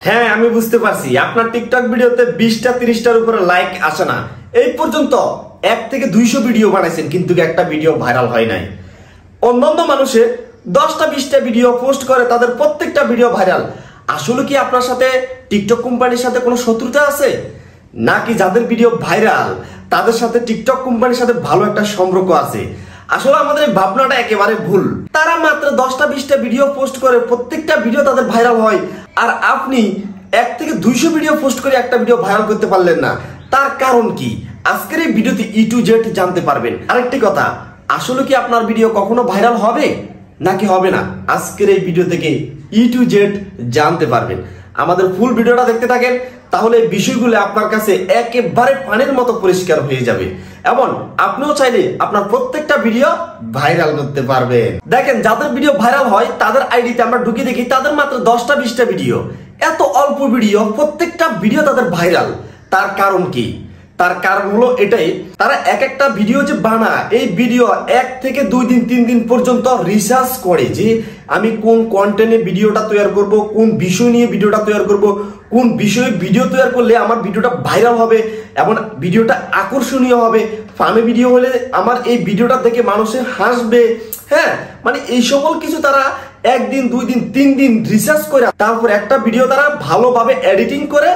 হ্যাঁ আমি বুঝতে পারছি আপনার টিকটক ভিডিওতে 20টা 30টার উপরে লাইক আসে না। এই পর্যন্ত 1 থেকে 200 ভিডিও বানাইছেন কিন্তু একটা ভিডিও ভাইরাল হয় নাই। অন্যান্য মানুষে 10টা 20টা ভিডিও পোস্ট করে তাদের প্রত্যেকটা ভিডিও ভাইরাল। আসলে কি আপনার সাথে টিকটক কোম্পানির সাথে কোনো শত্রুতা আছে, নাকি যাদের ভিডিও ভাইরাল তাদের সাথে টিকটক কোম্পানির সাথে ভালো একটা সম্পর্ক আছে? আসলে আমাদের এই ভাবনাটা একেবারে ভুল। তারা মাত্র 10টা 20টা ভিডিও পোস্ট করে প্রত্যেকটা ভিডিও তাদের ভাইরাল হয়, আর আপনি 1 থেকে 200 ভিডিও পোস্ট করে একটা ভিডিও ভাইরাল করতে পারলেন না। তার কারণ কি আজকের এই ভিডিওতে E to Z জানতে পারবেন। আরেকটি কথা, আসলে কি আপনার ভিডিও কখনো ভাইরাল হবে নাকি হবে না, আজকের এই ভিডিও থেকে E to Z জানতে পারবেন। আমাদের ফুল ভিডিওটা দেখতে থাকেন, তাহলে এই বিষয়গুলো আপনার কাছে একেবারে পানির মতো পরিষ্কার হয়ে যাবে এবং আপনিও চাইলে আপনার প্রত্যেকটা ভিডিও ভাইরাল করতে পারবেন। দেখেন যাদের ভিডিও ভাইরাল হয় তাদের আইডিতে আমরা ঢুকে দেখি তাদের মাত্র 10টা 20টা ভিডিও, এত অল্প ভিডিও প্রত্যেকটা ভিডিও তাদের ভাইরাল। তার কারণ কি? তার কারণ হলো এটাই, তারা একটা ভিডিও যে বানায় এই ভিডিও 1 থেকে 2 দিন 3 দিন পর্যন্ত রিসার্চ করে যে আমি কোন কন্টেন্টে ভিডিওটা তৈরি করব, কোন বিষয় নিয়ে ভিডিওটা তৈরি করব, কোন বিষয়ে ভিডিও তৈরি করলে আমার ভিডিওটা ভাইরাল হবে এবং ভিডিওটা আকর্ষণীয় হবে, ফানি ভিডিও হলে আমার এই ভিডিওটা দেখে মানুষে হাসবে। হ্যাঁ, মানে এই সকল কিছু তারা 1 দিন 2 দিন 3 দিন রিসার্চ করে তারপর একটা ভিডিও তারা ভালোভাবে এডিটিং করে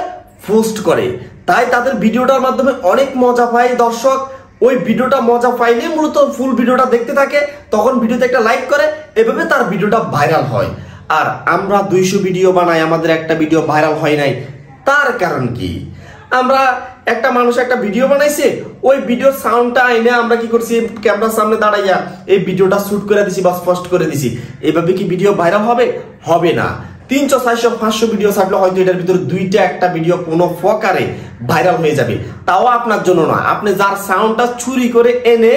পোস্ট করে। তাই তাদের ভিডিওটার মাধ্যমে অনেক মজা পায় দর্শক। ওই ভিডিওটা মজা পাইলে মূলত ফুল ভিডিওটা দেখতে থাকে, তখন ভিডিওতে একটা লাইক করে, এভাবে তার ভিডিওটা ভাইরাল হয়। আর আমরা 200 ভিডিও বানাই, আমাদের একটা ভিডিও ভাইরাল হয় নাই। তার কারণ কি? আমরা একটা মানুষ একটা ভিডিও বানাইছে, ওই ভিডিওর সাউন্ডটা আইনে আমরা কি করছি, ক্যামেরার সামনে দাঁড়াইয়া এই ভিডিওটা শুট করে দিছি বা পোস্ট করে দিছি। এইভাবে কি ভিডিও ভাইরাল হবে? হবে না। 300 400 500 ভিডিও ছাড়লে হয়তো এটার ভিতরে 2টা একটা ভিডিও কোনো প্রকারে ভাইরাল হয়ে যাবে, তাও আপনার জন্য না। আপনি যার সাউন্ডটা চুরি করে এনে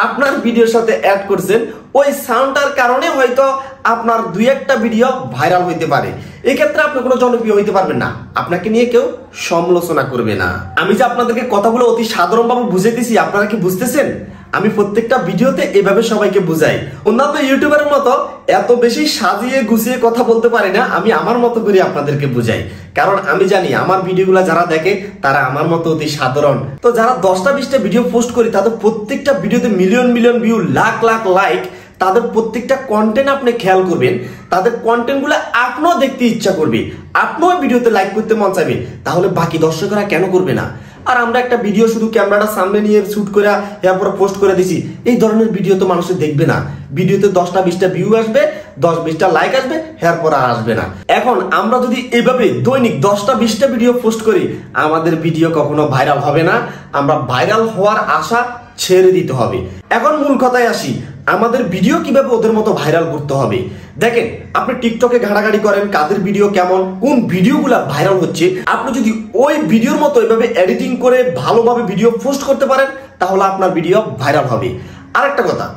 আপনার ভিডিওর সাথে অ্যাড করছেন, ওই সাউন্ডটার কারণে হয়তো আপনার 2-1টা ভিডিও ভাইরাল হইতে পারে। এক্ষেত্রে আপনি কোনো জনপ্রিয় হইতে পারবেন না, আপনাকে নিয়ে কেউ সমালোচনা করবে না। আমি যে আপনাদেরকে কথাগুলো অতি সাধারণভাবে বুঝিয়ে দিছি, আপনারা কি বুঝতেছেন? আমি প্রত্যেকটা ভিডিওতে এভাবে সবাইকে বুঝাই। অন্যান্য ইউটিউবারের মতো এত বেশি সাজিয়ে গুছিয়ে কথা বলতে পারি না, আমি আমার মতো করে আপনাদেরকে বুঝাই। কারণ আমি জানি আমার ভিডিওগুলো যারা দেখে তারা আমার মতো অতি সাধারণ। তো যারা 10টা 20টা ভিডিও পোস্ট করি তাদের প্রত্যেকটা ভিডিওতে million million view, lakh lakh like, তাদের প্রত্যেকটা কন্টেন্ট আপনি খেয়াল করবেন, তাদের কন্টেন্টগুলো আপনিও দেখতে ইচ্ছা করবে, আপনিও ভিডিওতে লাইক করতে মন চাইবে, তাহলে বাকি দর্শকরা কেন করবে না? আর আমরা একটা ভিডিও শুধু ক্যামেরাটা সামনে নিয়ে শুট করে এরপরে পোস্ট করে দিছি, এই ধরনের ভিডিও তো মানুষ দেখবে না। ভিডিওতে 10টা 20টা ভিউ আসবে, 10-20টা লাইক আসবে, এরপর আর আসবে না। এখন আমরা যদি এভাবে দৈনিক 10টা 20টা ভিডিও পোস্ট করি, আমাদের ভিডিও কখনো ভাইরাল হবে না। আমরা ভাইরাল হওয়ার আশা ছেড়ে দিতে হবে। এখন মূল কথায় আসি, আমাদের ভিডিও কিভাবে ওদের মতো ভাইরাল করতে হবে। দেখেন, আপনি টিকটকে ঘাটাঘাটি করেন কাদের ভিডিও কেমন, কোন ভিডিওগুলো ভাইরাল হচ্ছে, আপনি যদি ওই ভিডিওর মতো এভাবে এডিটিং করে ভালোভাবে ভিডিও পোস্ট করতে পারেন, তাহলে আপনার ভিডিও ভাইরাল হবে। আরেকটা কথা,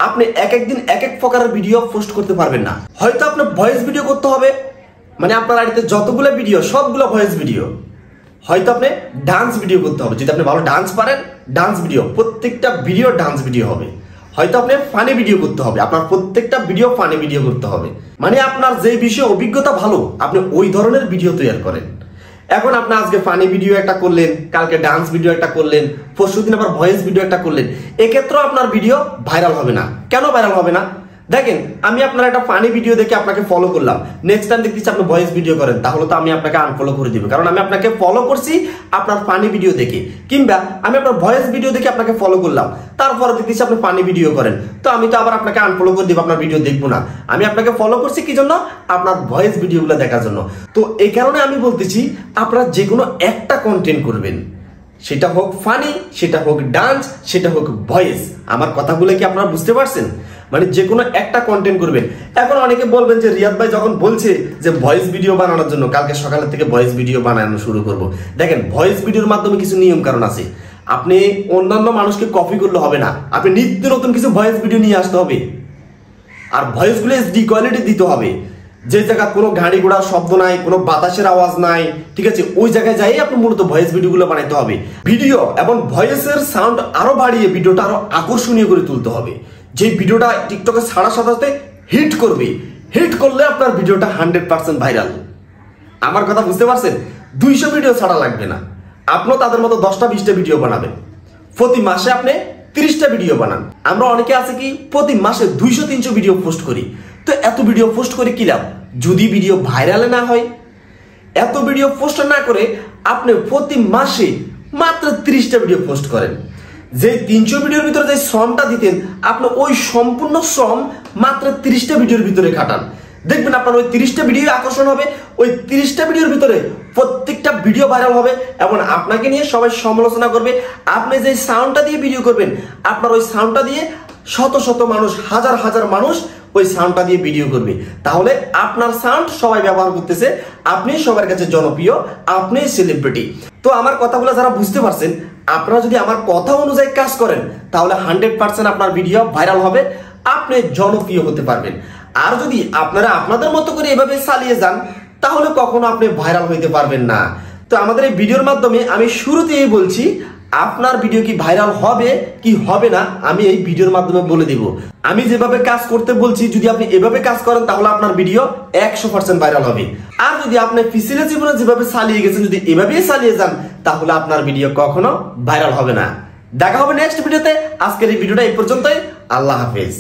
আপনি এক দিন এক প্রকারের ভিডিও পোস্ট করতে পারবেন না। হয়তো আপনার ভয়েস ভিডিও করতে হবে, মানে আপনার আইডিতে যতগুলো ভিডিও সবগুলো ভয়েস ভিডিও। হয়তো আপনি ডান্স ভিডিও করতে হবে, যদি আপনি ভালো ডান্স পারেন ডান্স ভিডিও, প্রত্যেকটা ভিডিও ডান্স ভিডিও হবে। হয়তো আপনি ফানি ভিডিও করতে হবে, আপনার প্রত্যেকটা ভিডিও ফানি ভিডিও করতে হবে। মানে আপনার যে বিষয়ে অভিজ্ঞতা ভালো আপনি ওই ধরনের ভিডিও তৈরি করেন। এখন আপনি আজকে ফানি ভিডিও একটা করলেন, কালকে ডান্স ভিডিও একটা করলেন, পরশুদিন আবার ভয়েস ভিডিও একটা করলেন, এক্ষেত্রেও আপনার ভিডিও ভাইরাল হবে না। কেন ভাইরাল হবে না? দেখেন, আমি আপনার একটা ফানি ভিডিও দেখে আপনাকে ফলো করলাম, নেক্সট টাইম দেখতেছি আপনি ভয়েস ভিডিও করেন, তাহলে তো আমি আপনাকে আনফলো করে দিব, কারণ আমি আপনাকে ফলো করছি আপনার ফানি ভিডিও দেখে। কিংবা আমি আপনার ভয়েস ভিডিও দেখে আপনাকে ফলো করলাম, তারপরে দেখতেছি আপনি ফানি ভিডিও করেন, তো আমি তো আবার আপনাকে আনফলো করে দিব, আপনার ভিডিও দেখবো না। আমি আপনাকে ফলো করছি কি জন্য? আপনার ভয়েস ভিডিওগুলো দেখার জন্য। তো এই কারণে আমি বলতেছি, আপনারা যে কোনো একটা কন্টেন্ট করবেন, সেটা হোক ফানি, সেটা হোক ডান্স, সেটা হোক ভয়েস। আমার কথাগুলো কি আপনারা বুঝতে পারছেন? মানে যে কোনো একটা কন্টেন্ট করবেন। এখন অনেকে বলবেন যে রিয়াদ ভাই যখন বলছে যে ভয়েস ভিডিও বানানোর জন্য, কালকে সকালের থেকে ভয়েস ভিডিও বানানো শুরু করব। দেখেন, ভয়েস ভিডিওর মাধ্যমে কিছু নিয়ম কারণ আছে। আপনি অন্যান্য মানুষকে কপি করলে হবে না, আপনি নিত্য নতুন কিছু ভয়েস ভিডিও নিয়ে আসতে হবে। আর ভয়েসগুলো HD কোয়ালিটি দিতে হবে, যে জায়গা কোনো গাড়ি ঘোড়ার শব্দ নাই, কোনো বাতাসের আওয়াজ নাই, ঠিক আছে, ওই জায়গায় যাই আপনি মূলত ভয়েস ভিডিওগুলো বানাইতে হবে। ভিডিও এবং ভয়েসের সাউন্ড আরো বাড়িয়ে ভিডিওটা আরো আকর্ষণীয় করে তুলতে হবে। যে ভিডিওটা টিকটকে ছাড়ার সাথে সাথে হিট করবে, হিট করলে আপনার ভিডিওটা 100% ভাইরাল। আমার কথা বুঝতে পারছেন? 200 ভিডিও ছাড়া লাগবে না, আপনিও তাদের মতো 10টা 20টা ভিডিও বানাবেন। প্রতি মাসে আপনি 30টা ভিডিও বানান। আমরা অনেকে আছে কি প্রতি মাসে 200-300 ভিডিও পোস্ট করি। তো এত ভিডিও পোস্ট করে কি লাভ যদি ভিডিও ভাইরালে না হয়? এত ভিডিও পোস্ট না করে আপনি প্রতি মাসে মাত্র 30টা ভিডিও পোস্ট করেন। যে 300 ভিডিওর ভিতরে যে শ্রমটা দিতেন আপনি ওই সম্পূর্ণ শ্রম মাত্র 30টা ভিডিওর ভিতরে খাটান। দেখবেন আপনার ওই 30টা ভিডিও আকর্ষণ হবে, ওই 30টা ভিডিওর ভিতরে প্রত্যেকটা ভিডিও ভাইরাল হবে এবং আপনাকে নিয়ে সবাই সমালোচনা করবে। আপনি যে সাউন্ডটা দিয়ে ভিডিও করবেন, আপনার ওই সাউন্ডটা দিয়ে শত শত মানুষ, হাজার হাজার মানুষ ওই সাউন্ডটা দিয়ে ভিডিও করবে। তাহলে আপনার সাউন্ড সবাই ব্যবহার করতেছে, আপনি সবার কাছে জনপ্রিয়, আপনি সেলিব্রিটি। তো আমার কথাগুলো যারা বুঝতে পারছেন, আপনারা যদি আমার কথা অনুযায়ী কাজ করেন তাহলে 100% আপনার ভিডিও ভাইরাল হবে, আপনি জনপ্রিয় হতে পারবেন। আর যদি আপনারা আপনাদের মতো করে এভাবে চালিয়ে যান তাহলে কখনো আপনি ভাইরাল হইতে পারবেন না। তো আমাদের এই ভিডিওর মাধ্যমে আমি শুরুতেই বলছি, আপনার ভিডিও কি ভাইরাল হবে কি হবে না আমি এই ভিডিওর মাধ্যমে বলে দিব। আমি যেভাবে কাজ করতে বলছি যদি আপনি এভাবে কাজ করেন তাহলে আপনার ভিডিও 100% ভাইরাল হবে। আর যদি আপনি পিছনের জীবনে যেভাবে চালিয়ে গেছেন যদি এভাবেই চালিয়ে যান তাহলে আপনার ভিডিও কখনো ভাইরাল হবে না। দেখা হবে নেক্সট ভিডিওতে। আজকের এই ভিডিওটা এই পর্যন্তই। আল্লাহ হাফেজ।